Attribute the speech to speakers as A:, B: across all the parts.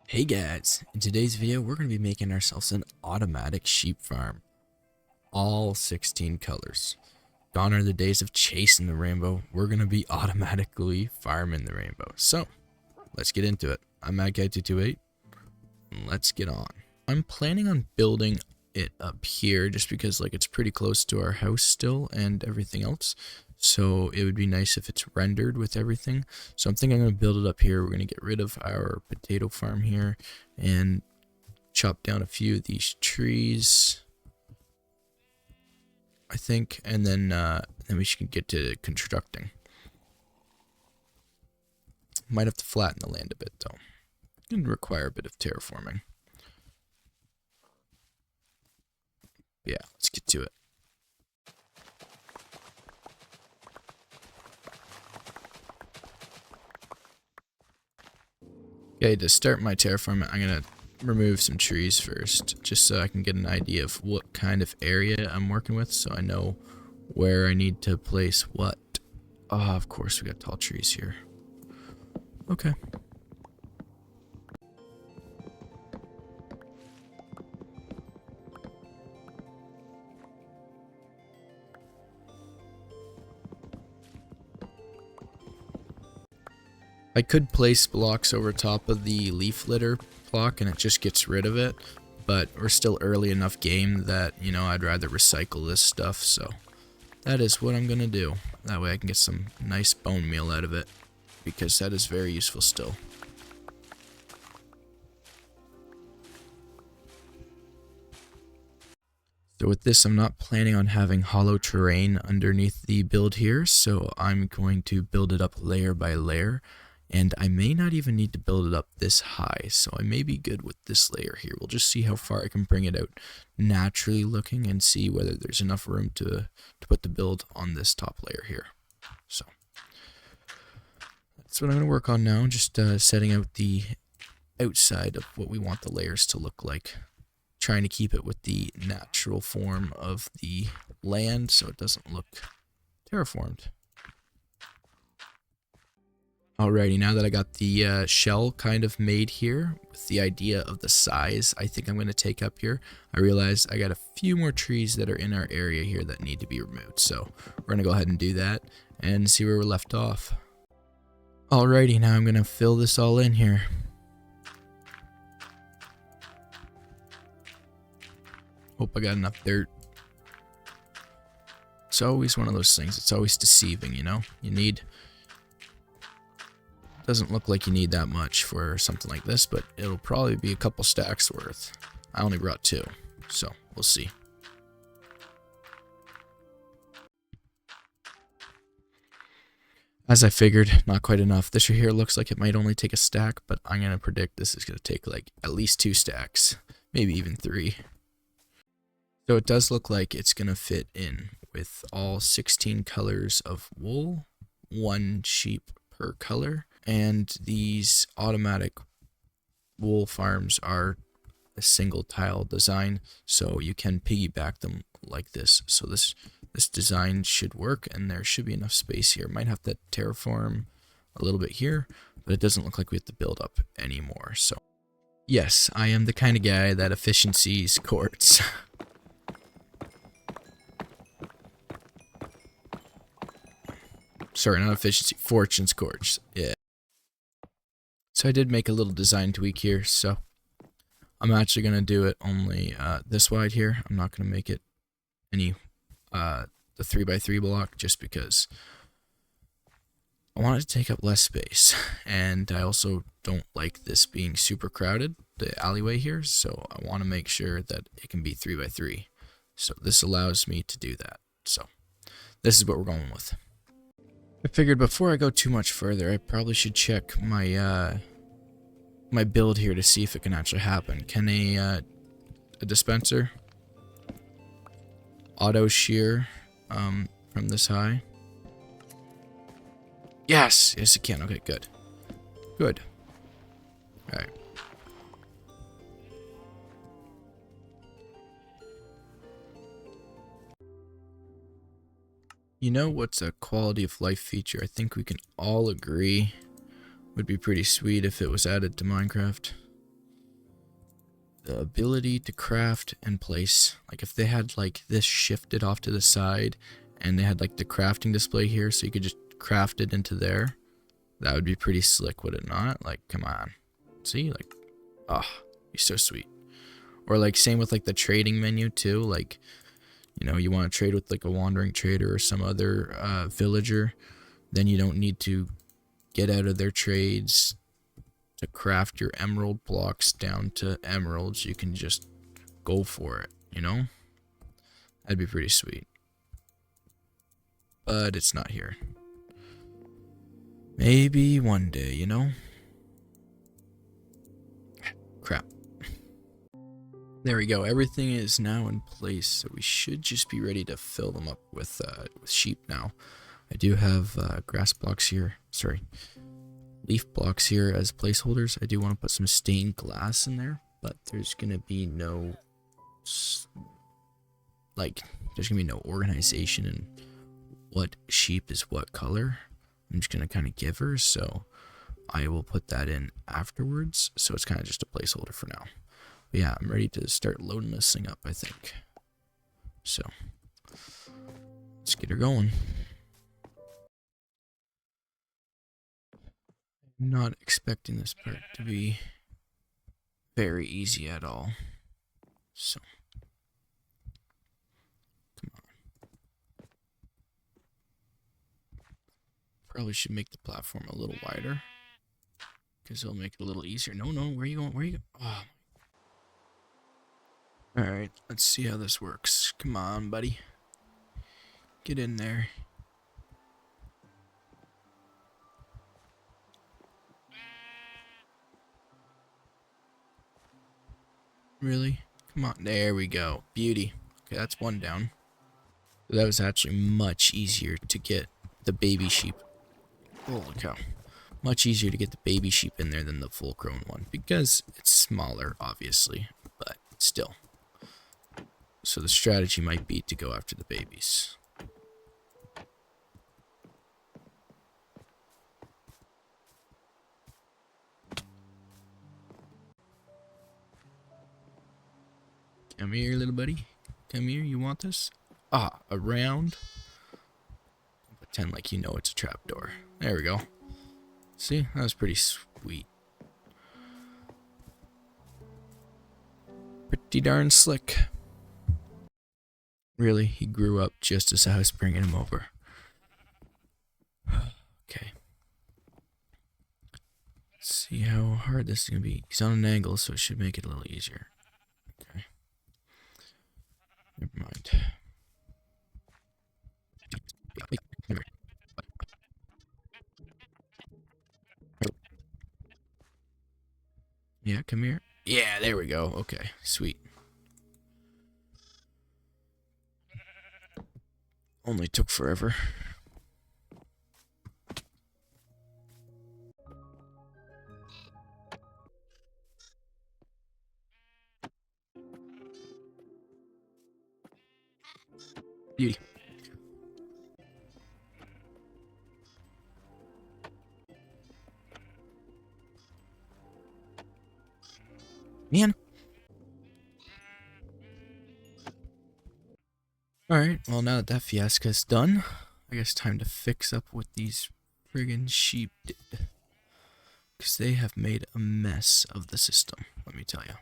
A: Hey guys, in today's video we're going to be making ourselves an automatic sheep farm. All 16 colors. Gone are the days of chasing the rainbow. We're going to be automatically farming the rainbow. So, let's get into it. I'm MadGuy228. Let's get on. I'm planning on building it up here just because it's pretty close to our house still and everything else. So it would be nice if it's rendered with everything. So I'm thinking I'm going to build it up here. We're going to get rid of our potato farm here and chop down a few of these trees, I think, and then we should get to constructing. Might have to flatten the land a bit though. It's going to require a bit of terraforming. Yeah, let's get to it. Okay, to start my terraforming, I'm going to remove some trees first, just so I can get an idea of what kind of area I'm working with, so I know where I need to place what. Oh, of course, we got tall trees here. Okay. I could place blocks over top of the leaf litter block and it just gets rid of it, but we're still early enough game that, I'd rather recycle this stuff, so that is what I'm gonna do. That way I can get some nice bone meal out of it, because that is very useful still. So with this, I'm not planning on having hollow terrain underneath the build here, so I'm going to build it up layer by layer. And I may not even need to build it up this high, so I may be good with this layer here. We'll just see how far I can bring it out naturally looking and see whether there's enough room to put the build on this top layer here. So that's what I'm going to work on now, just setting out the outside of what we want the layers to look like. Trying to keep it with the natural form of the land so it doesn't look terraformed. Alrighty, now that I got the shell kind of made here, with the idea of the size I think I'm going to take up here, I realized I got a few more trees that are in our area here that need to be removed. So we're going to go ahead and do that and see where we're left off. Alrighty, now I'm going to fill this all in here. Hope I got enough dirt. It's always one of those things. It's always deceiving, You need... Doesn't look like you need that much for something like this, but it'll probably be a couple stacks worth. I only brought 2, so we'll see. As I figured, not quite enough. This right here looks like it might only take a stack, but I'm going to predict this is going to take at least 2 stacks, maybe even 3. So it does look like it's going to fit in with all 16 colors of wool, 1 sheep per color. And these automatic wool farms are a single tile design, so you can piggyback them like this. So this design should work, and there should be enough space here. Might have to terraform a little bit here, but it doesn't look like we have to build up anymore. So yes, I am the kind of guy that efficiencies courts. Sorry, not efficiency, fortune's courts. Yeah. So I did make a little design tweak here, so I'm actually going to do it only this wide here. I'm not going to make it any the 3x3 block just because I want it to take up less space, and I also don't like this being super crowded, the alleyway here, so I want to make sure that it can be 3x3. So this allows me to do that. So this is what we're going with. I figured before I go too much further, I probably should check my my build here to see if it can actually happen. Can a dispenser auto shear from this high? Yes, it can. Okay, good. Good. All right. You know what's a quality of life feature I think we can all agree would be pretty sweet if it was added to Minecraft? the ability to craft and place. Like if they had like this shifted off to the side and they had like the crafting display here so you could just craft it into there, that would be pretty slick, would it not? Like, come on. See, like, oh, you're so sweet. Or like same with like the trading menu too. Like, you know, you want to trade with like a wandering trader or some other villager, then you don't need to get out of their trades to craft your emerald blocks down to emeralds. You can just go for it, you know? That'd be pretty sweet. But it's not here. Maybe one day, you know? Crap. There we go. Everything is now in place, so we should just be ready to fill them up with sheep now. I do have grass blocks here. Sorry, leaf blocks here as placeholders. I do want to put some stained glass in there, but there's gonna be no organization in what sheep is what color. I'm just gonna kind of give her, so I will put that in afterwards. So it's kind of just a placeholder for now. But yeah, I'm ready to start loading this thing up, I think. So let's get her going. I'm not expecting this part to be very easy at all. So come on. Probably should make the platform a little wider, because it'll make it a little easier. No, where are you going? Where are you going? Oh. Alright, let's see how this works. Come on, buddy. Get in there. Really? Come on. There we go. Beauty. Okay, that's one down. That was actually much easier to get the baby sheep. Holy cow. Much easier to get the baby sheep in there than the full-grown one, because it's smaller, obviously, but still. So the strategy might be to go after the babies. Come here, little buddy. Come here, you want this? Ah, around. Pretend like you know it's a trapdoor. There we go. See, that was pretty sweet. Pretty darn slick. Really, he grew up just as I was bringing him over. Okay. Let's see how hard this is going to be. He's on an angle, so it should make it a little easier. Okay. Never mind. Yeah, come here. Yeah, there we go. Okay, sweet. Only took forever. Beauty. Man. Alright, well now that fiasco's done, I guess time to fix up what these friggin' sheep did. Because they have made a mess of the system, let me tell you.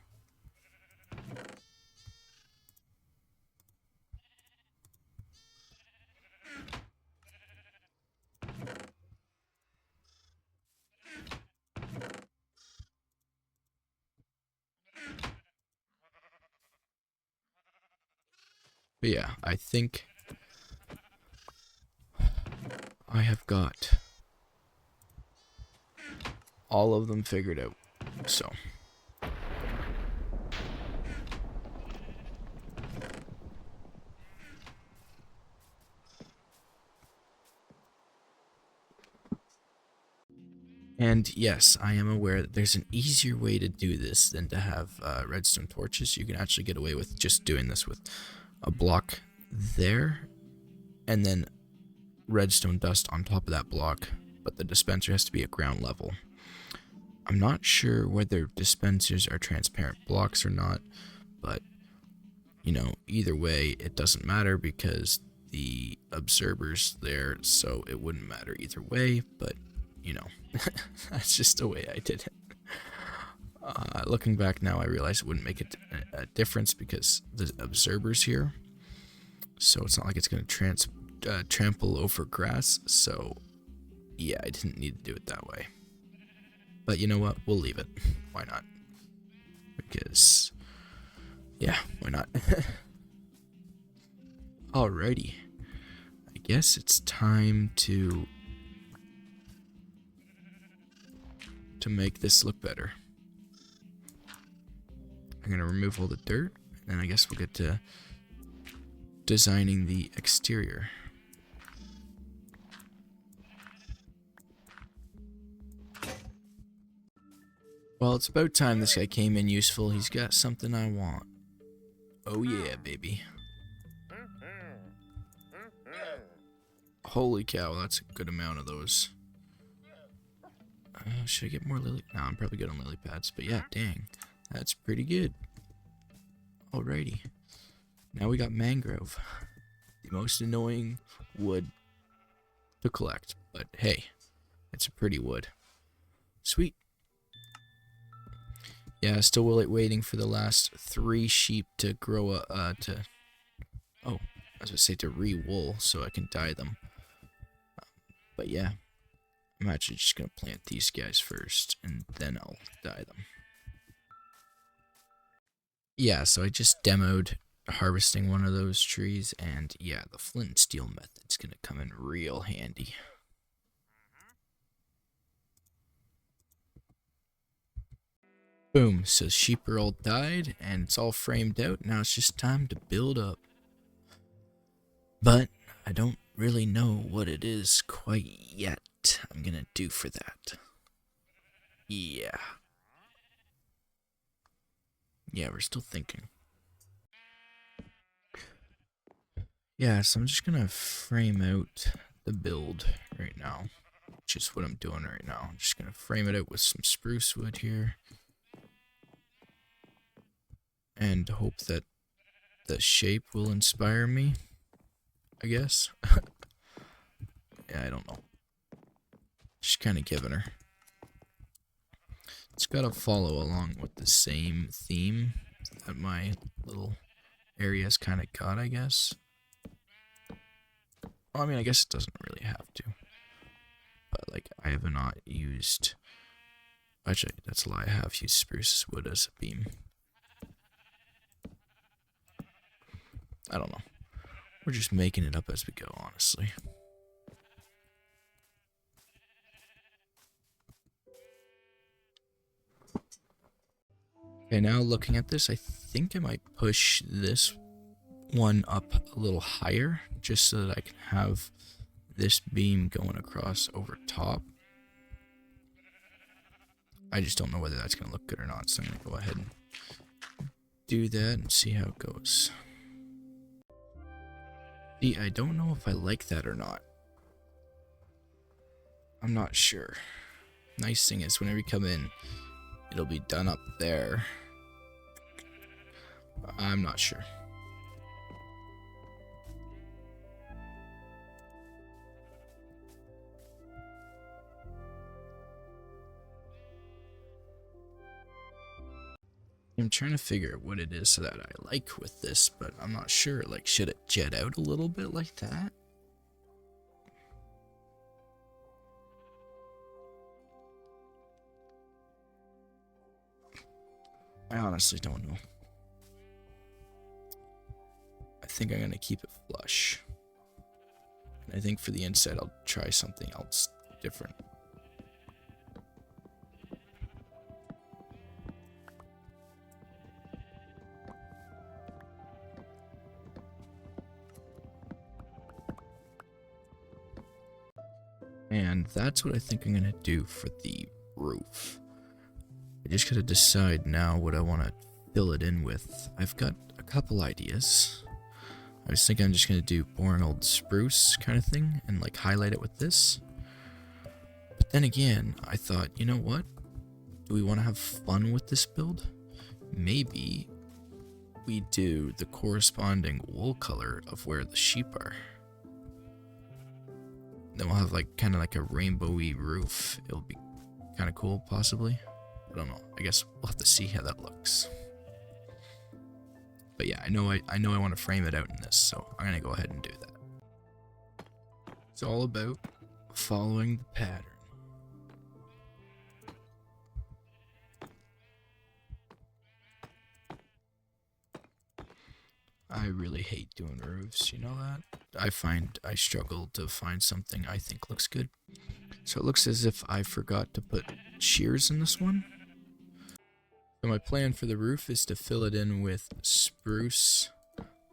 A: But yeah, I think I have got all of them figured out. So and yes, I am aware that there's an easier way to do this than to have redstone torches. You can actually get away with just doing this with a block there and then redstone dust on top of that block, but the dispenser has to be at ground level. I'm not sure whether dispensers are transparent blocks or not, but you know, either way, it doesn't matter because the observer's there, so it wouldn't matter either way, but you know, that's just the way I did it. Looking back now, I realize it wouldn't make a difference because the observer's here, so it's not like it's going to trample over grass, so yeah, I didn't need to do it that way. But you know what? We'll leave it. Why not? Because, yeah, why not? Alrighty. I guess it's time to make this look better. I'm going to remove all the dirt, and then I guess we'll get to designing the exterior. Well, it's about time this guy came in useful. He's got something I want. Oh yeah, baby. Holy cow, that's a good amount of those. Should I get more lily? No, I'm probably good on lily pads, but yeah, dang. That's pretty good. Alrighty. Now we got mangrove. The most annoying wood to collect, but hey, it's a pretty wood. Sweet. Yeah, still waiting for the last 3 sheep to grow oh, I was gonna say to re-wool so I can dye them. But yeah, I'm actually just gonna plant these guys first and then I'll dye them. Yeah, so I just demoed harvesting one of those trees, and yeah, the flint and steel method's gonna come in real handy. Boom, so sheep are all dyed, and it's all framed out. Now it's just time to build up. But I don't really know what it is quite yet I'm gonna do for that. Yeah. Yeah, we're still thinking. Yeah, so I'm just gonna frame out the build right now. Which is what I'm doing right now. I'm just gonna frame it out with some spruce wood here. And hope that the shape will inspire me, I guess. Yeah, I don't know. Just kind of giving her. It's got to follow along with the same theme that my little area's kind of got, I guess. Well, I mean, I guess it doesn't really have to. But, like, I have not used... Actually, that's a lie. I have used spruce wood as a beam. I don't know. We're just making it up as we go, honestly. Okay, now looking at this, I think I might push this one up a little higher, just so that I can have this beam going across over top. I just don't know whether that's going to look good or not, so I'm going to go ahead and do that and see how it goes. See, I don't know if I like that or not. I'm not sure. Nice thing is, whenever you come in, it'll be done up there. I'm not sure. I'm trying to figure out what it is that I like with this, but I'm not sure. Like, should it jet out a little bit like that? I honestly don't know. I think I'm gonna keep it flush. And I think for the inside, I'll try something else different. And that's what I think I'm gonna do for the roof. I just gotta decide now what I want to fill it in with. I've got a couple ideas. I was thinking I'm just gonna do boring old spruce kind of thing and like highlight it with this. But then again, I thought, you know what? do we want to have fun with this build? Maybe we do the corresponding wool color of where the sheep are. Then we'll have like kind of like a rainbowy roof. It'll be kind of cool, possibly. I don't know. I guess we'll have to see how that looks. But yeah, I know I want to frame it out in this, so I'm gonna go ahead and do that. It's all about following the pattern. I really hate doing roofs, you know that? I find I struggle to find something I think looks good. So it looks as if I forgot to put shears in this one. So my plan for the roof is to fill it in with spruce,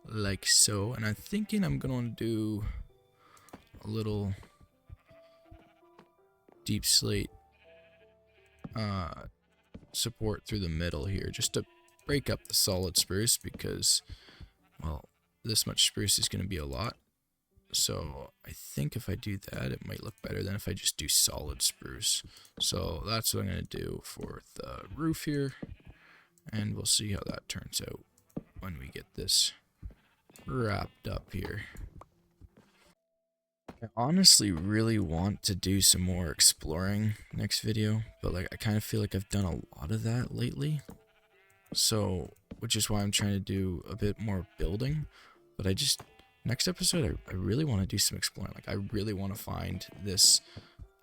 A: like so. And I'm thinking I'm going to do a little deep slate support through the middle here, just to break up the solid spruce, because, well, this much spruce is going to be a lot. So I think if I do that, it might look better than if I just do solid spruce. So that's what I'm going to do for the roof here. And we'll see how that turns out when we get this wrapped up here. I honestly really want to do some more exploring next video, but like I kind of feel like I've done a lot of that lately. So, which is why I'm trying to do a bit more building. But next episode, I really want to do some exploring. Like, I really want to find this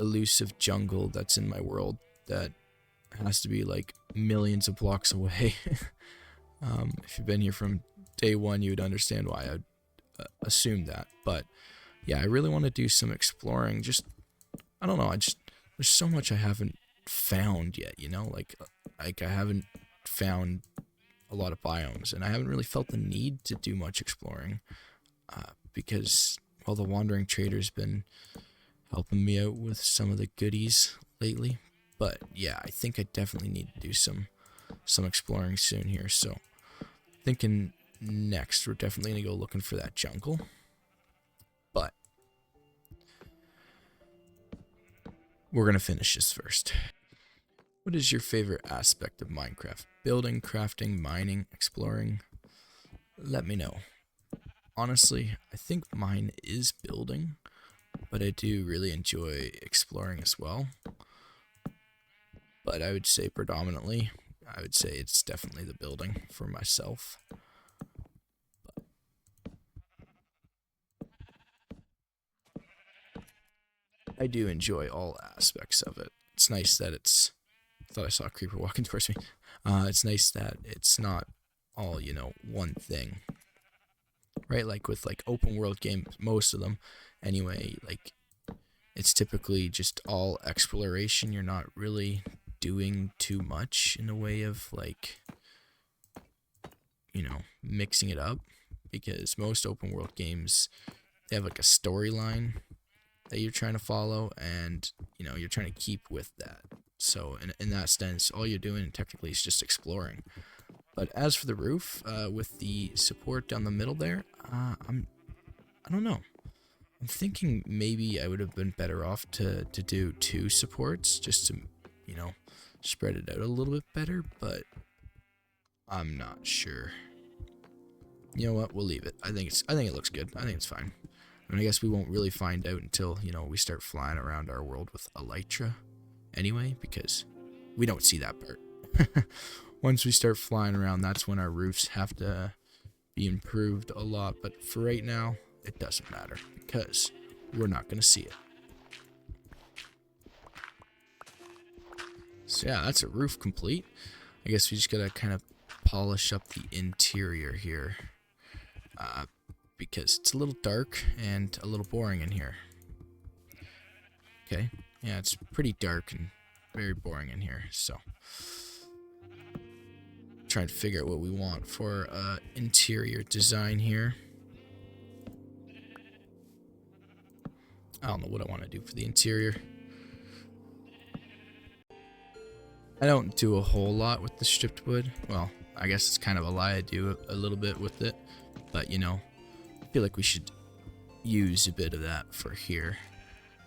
A: elusive jungle that's in my world that has to be like millions of blocks away. If you've been here from day one, you would understand why I would assume that. But yeah, I really want to do some exploring. Just, I don't know, there's so much I haven't found yet, you know? Like I haven't found a lot of biomes, and I haven't really felt the need to do much exploring because, well, the Wandering Trader's been helping me out with some of the goodies lately. But yeah, I think I definitely need to do some exploring soon here. So thinking next we're definitely gonna go looking for that jungle. But we're gonna finish this first. What is your favorite aspect of Minecraft? Building, crafting, mining, exploring? Let me know. Honestly, I think mine is building, but I do really enjoy exploring as well. But I would say predominantly, I would say it's definitely the building for myself. But I do enjoy all aspects of it. It's nice that I thought I saw a creeper walking towards me. It's nice that it's not all, you know, one thing. Right? Like with like open world games, most of them anyway, like it's typically just all exploration. You're not really doing too much in the way of like, you know, mixing it up, because most open world games, they have like a storyline that you're trying to follow, and you know, you're trying to keep with that. So in that sense, all you're doing technically is just exploring. But as for the roof, with the support down the middle there, I don't know. I'm thinking maybe I would have been better off to do 2 supports, just to, you know, spread it out a little bit better, but I'm not sure. You know what? We'll leave it. I think it looks good. I think it's fine. I mean, I guess we won't really find out until, you know, we start flying around our world with Elytra anyway, because we don't see that part. Once we start flying around, that's when our roofs have to be improved a lot. But for right now, it doesn't matter, because we're not going to see it. So yeah, that's a roof complete. I guess we just got to kind of polish up the interior here, because it's a little dark and a little boring in here. Okay, yeah, it's pretty dark and very boring in here, so trying to figure out what we want for interior design here. I don't know what I want to do for the interior. I don't do a whole lot with the stripped wood. Well, I guess it's kind of a lie. I do a little bit with it, but you know, I feel like we should use a bit of that for here.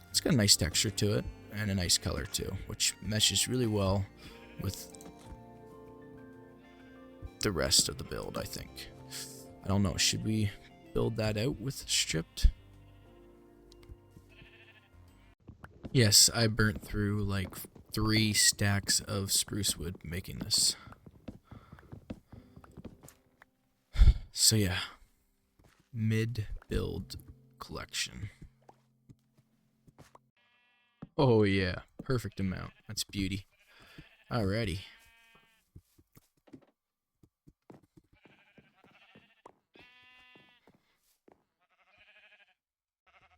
A: It's got a nice texture to it and a nice color too, which meshes really well with the rest of the build, I think. I don't know, should we build that out with stripped? Yes, I burnt through like 3 stacks of spruce wood making this. So yeah, mid-build collection. Oh yeah, perfect amount. That's beauty. Alrighty.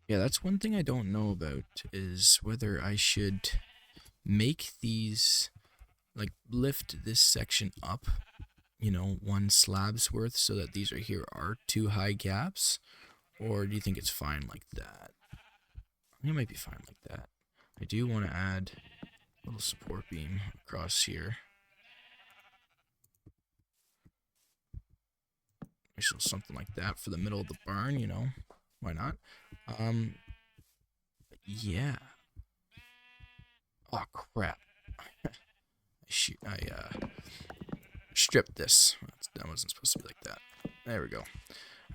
A: Yeah, that's one thing I don't know about, is whether I should make these, like, lift this section up, you know, 1 slab's worth, so that these right here are 2 high gaps, or do you think it's fine like that? I think it might be fine like that. I do want to add a little support beam across here. So something like that for the middle of the barn, you know, why not? Yeah. Oh crap! I stripped this. That wasn't supposed to be like that. There we go.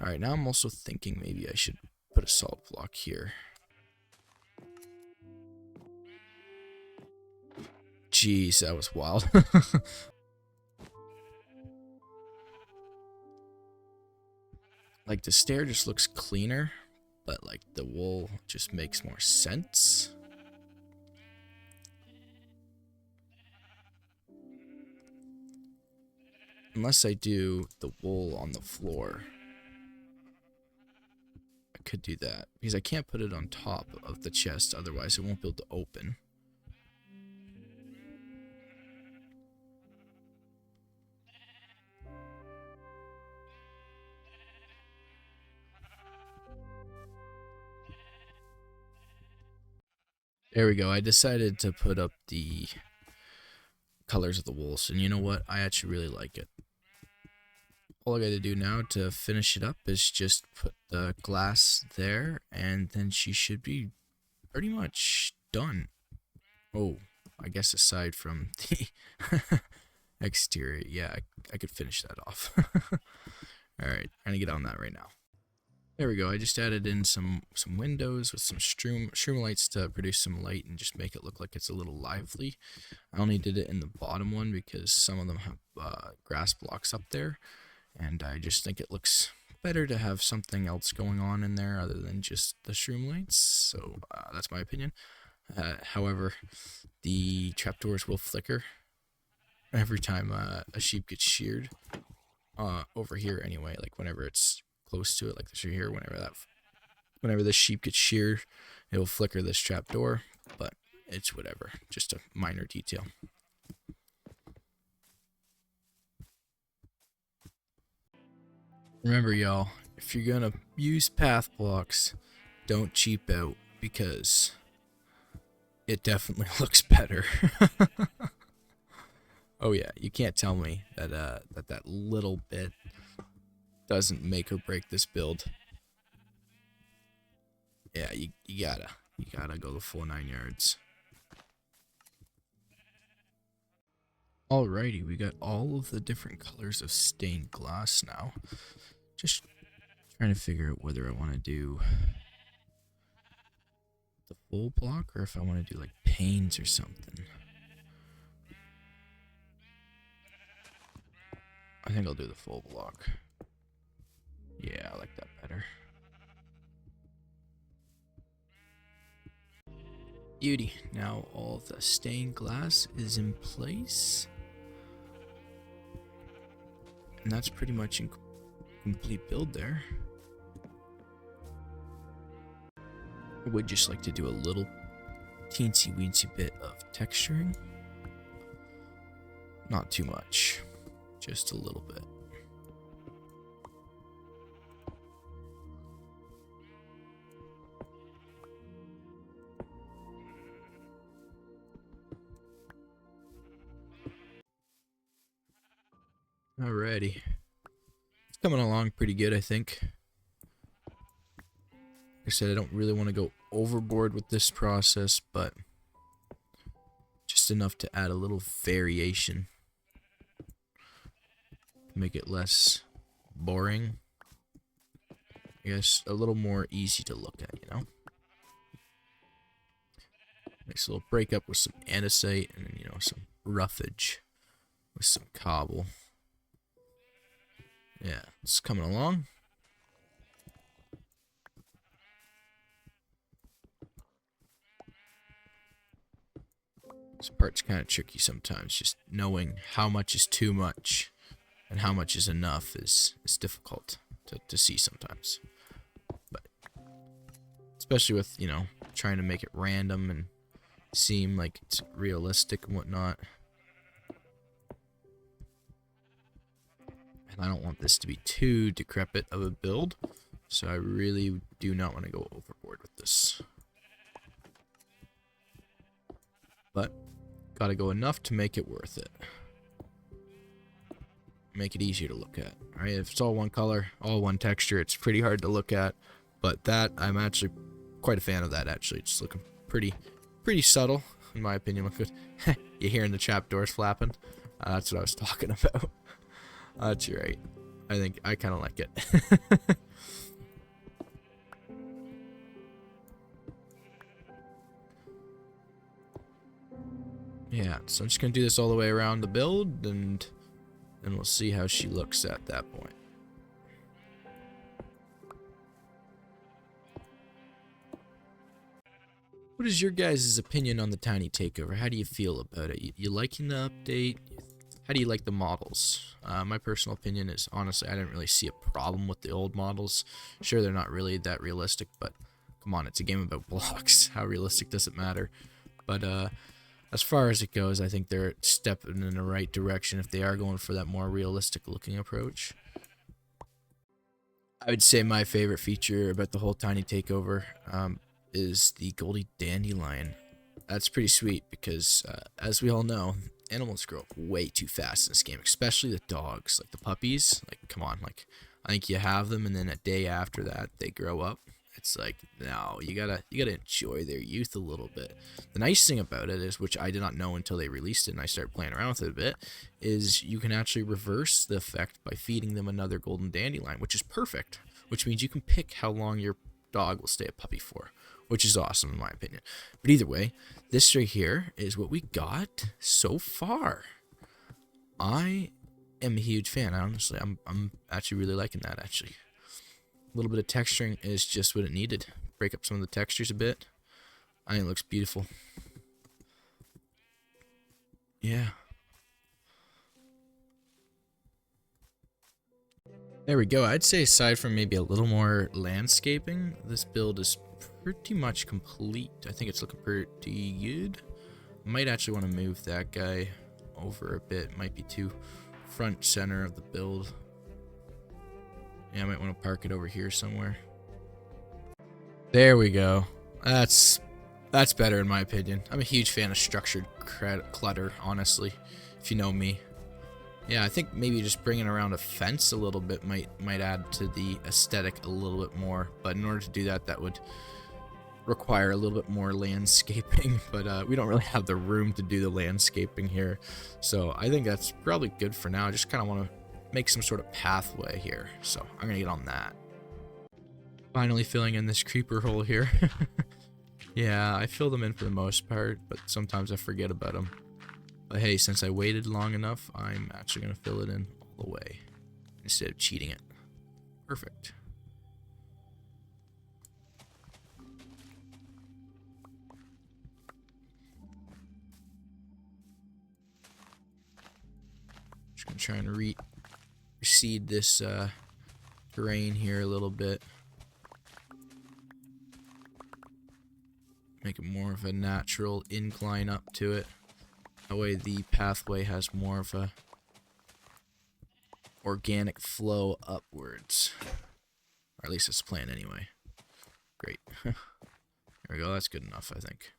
A: All right, now I'm also thinking maybe I should put a salt block here. Jeez, that was wild. Like, the stair just looks cleaner, but like the wool just makes more sense. Unless I do the wool on the floor. I could do that, because I can't put it on top of the chest, otherwise it won't be able to open. There we go. I decided to put up the colors of the wool, so you know what? I actually really like it. All I gotta do now to finish it up is just put the glass there, and then she should be pretty much done. Oh, I guess aside from the exterior, yeah, I could finish that off. Alright, I'm gonna get on that right now. There we go. I just added in some windows with some shroom lights to produce some light and just make it look like it's a little lively. I only did it in the bottom one because some of them have grass blocks up there, and I just think it looks better to have something else going on in there other than just the shroom lights. So that's my opinion. However, the trapdoors will flicker every time a sheep gets sheared. Over here anyway, like whenever it's close to it, like this right here, whenever this sheep gets sheared, it will flicker this trapdoor, but it's whatever, just a minor detail. Remember, y'all, if you're gonna use path blocks, don't cheap out, because it definitely looks better. Oh yeah, you can't tell me that that little bit doesn't make or break this build. Yeah, you gotta go the full 9 yards. Alrighty, we got all of the different colors of stained glass now. Just trying to figure out whether I want to do the full block or if I want to do like panes or something. I think I'll do the full block. Yeah, I like that better. Beauty. Now all the stained glass is in place. And that's pretty much a complete build there. I would just like to do a little teensy weensy bit of texturing. Not too much, just a little bit. Alrighty. It's coming along pretty good, I think. Like I said, I don't really want to go overboard with this process, but just just enough to add a little variation. Make it less boring. I guess a little more easy to look at, you know? Nice little breakup with some andesite and then, you know, some roughage with some cobble. Yeah, it's coming along. This part's kind of tricky sometimes. Just knowing how much is too much and how much is enough is difficult to see sometimes. But especially with, you know, trying to make it random and seem like it's realistic and whatnot. And I don't want this to be too decrepit of a build, so I really do not want to go overboard with this. But gotta go enough to make it worth it. Make it easier to look at. Alright, if it's all one color, all one texture, it's pretty hard to look at. But that, I'm actually quite a fan of that, actually. It's looking pretty subtle, in my opinion. Look good. You're hearing the trapdoors flapping? That's what I was talking about. That's right. I think I kind of like it. Yeah, so I'm just going to do this all the way around the build, and then we'll see how she looks at that point. What is your guys' opinion on the tiny takeover? How do you feel about it? You liking the update? How do you like the models? My personal opinion is, honestly, I didn't really see a problem with the old models. Sure, they're not really that realistic, but come on, it's a game about blocks. How realistic does it matter? But as far as it goes, I think they're stepping in the right direction if they are going for that more realistic looking approach. I would say my favorite feature about the whole tiny takeover is the Goldie Dandelion. That's pretty sweet because, as we all know, animals grow up way too fast in this game, especially the dogs, like the puppies. Like, come on, like, I think you have them, and then a day after that, they grow up. It's like, no, you gotta enjoy their youth a little bit. The nice thing about it is, which I did not know until they released it and I started playing around with it a bit, is you can actually reverse the effect by feeding them another golden dandelion, which is perfect. Which means you can pick how long your dog will stay a puppy for, which is awesome in my opinion. But either way, this right here is what we got so far. I am a huge fan. Honestly, I'm actually really liking that. Actually, a little bit of texturing is just what it needed. Break up some of the textures a bit. I think it looks beautiful. Yeah. There we go. I'd say aside from maybe a little more landscaping, this build is pretty much complete. I think it's looking pretty good. Might actually want to move that guy over a bit. Might be too front center of the build. Yeah, I might want to park it over here somewhere. There we go. That's better in my opinion. I'm a huge fan of structured clutter, honestly, if you know me. Yeah, I think maybe just bringing around a fence a little bit might add to the aesthetic a little bit more. But in order to do that, that would require a little bit more landscaping. But we don't really have the room to do the landscaping here. So I think that's probably good for now. I just kind of want to make some sort of pathway here. So I'm going to get on that. Finally filling in this creeper hole here. Yeah, I fill them in for the most part, but sometimes I forget about them. But hey, since I waited long enough, I'm actually going to fill it in all the way instead of cheating it. Perfect. Just going to try and reseed this terrain here a little bit. Make it more of a natural incline up to it. That way the pathway has more of a organic flow upwards. Or at least that's the plan anyway. Great. There we go, that's good enough, I think.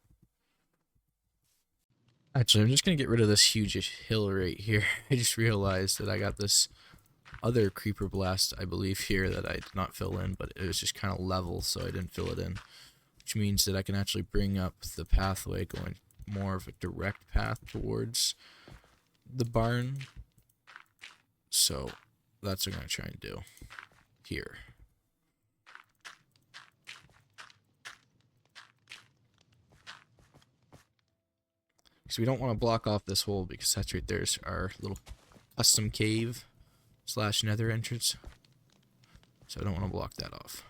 A: Actually, I'm just going to get rid of this huge hill right here. I just realized that I got this other creeper blast, I believe, here that I did not fill in, but it was just kind of level, so I didn't fill it in. Which means that I can actually bring up the pathway going more of a direct path towards the barn. So that's what I'm going to try and do here. Because we don't want to block off this hole, because that's right there's our little custom cave / nether entrance. So I don't want to block that off.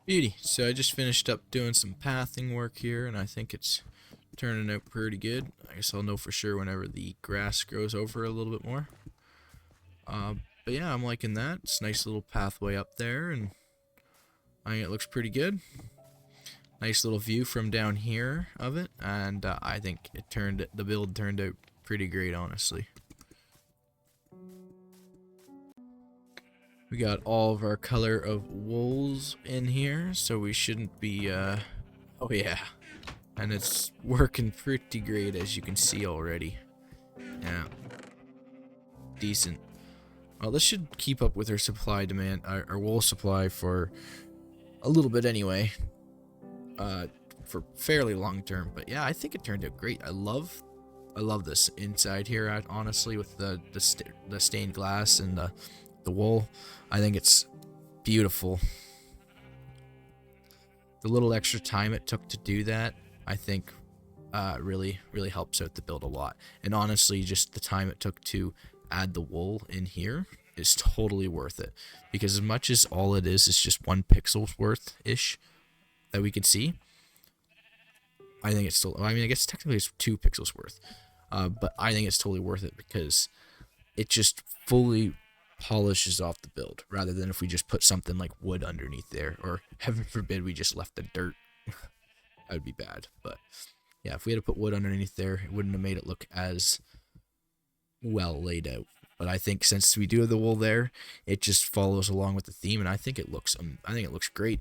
A: Beauty. So I just finished up doing some pathing work here, and I think it's turning out pretty good. I guess I'll know for sure whenever the grass grows over a little bit more. But yeah, I'm liking that. It's a nice little pathway up there, and I think it looks pretty good. Nice little view from down here of it, and I think the build turned out pretty great, honestly. We got all of our color of wools in here, so we shouldn't be, oh yeah. And it's working pretty great, as you can see already. Yeah. Decent. Well, this should keep up with our supply demand, our wool supply for a little bit anyway. For fairly long term, but yeah, I think it turned out great. I love this inside here, honestly, with the stained glass and the wool. I think it's beautiful. The little extra time it took to do that, I think, really helps out the build a lot. And honestly, just the time it took to add the wool in here is totally worth it, because as much as all it is just 1 pixel's worth ish that we can see, I think it's still, I mean, I guess technically it's 2 pixels worth, but I think it's totally worth it, because it just fully polishes off the build, rather than if we just put something like wood underneath there, or heaven forbid we just left the dirt. That would be bad. But yeah, if we had to put wood underneath there, it wouldn't have made it look as well laid out. But I think since we do have the wool there, it just follows along with the theme, and I think it looks great.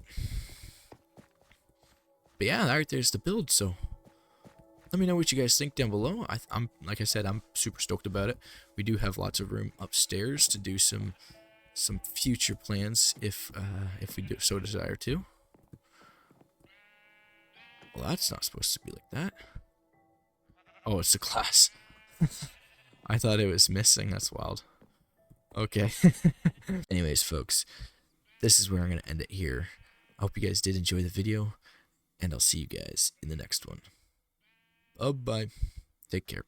A: But yeah, right there's the build. So let me know what you guys think down below. I'm like I said, I'm super stoked about it. We do have lots of room upstairs to do some future plans if we do so desire to. Well, that's not supposed to be like that. Oh, it's the glass. I thought it was missing. That's wild. Okay. Anyways, folks, this is where I'm going to end it here. I hope you guys did enjoy the video, and I'll see you guys in the next one. Bye-bye. Take care.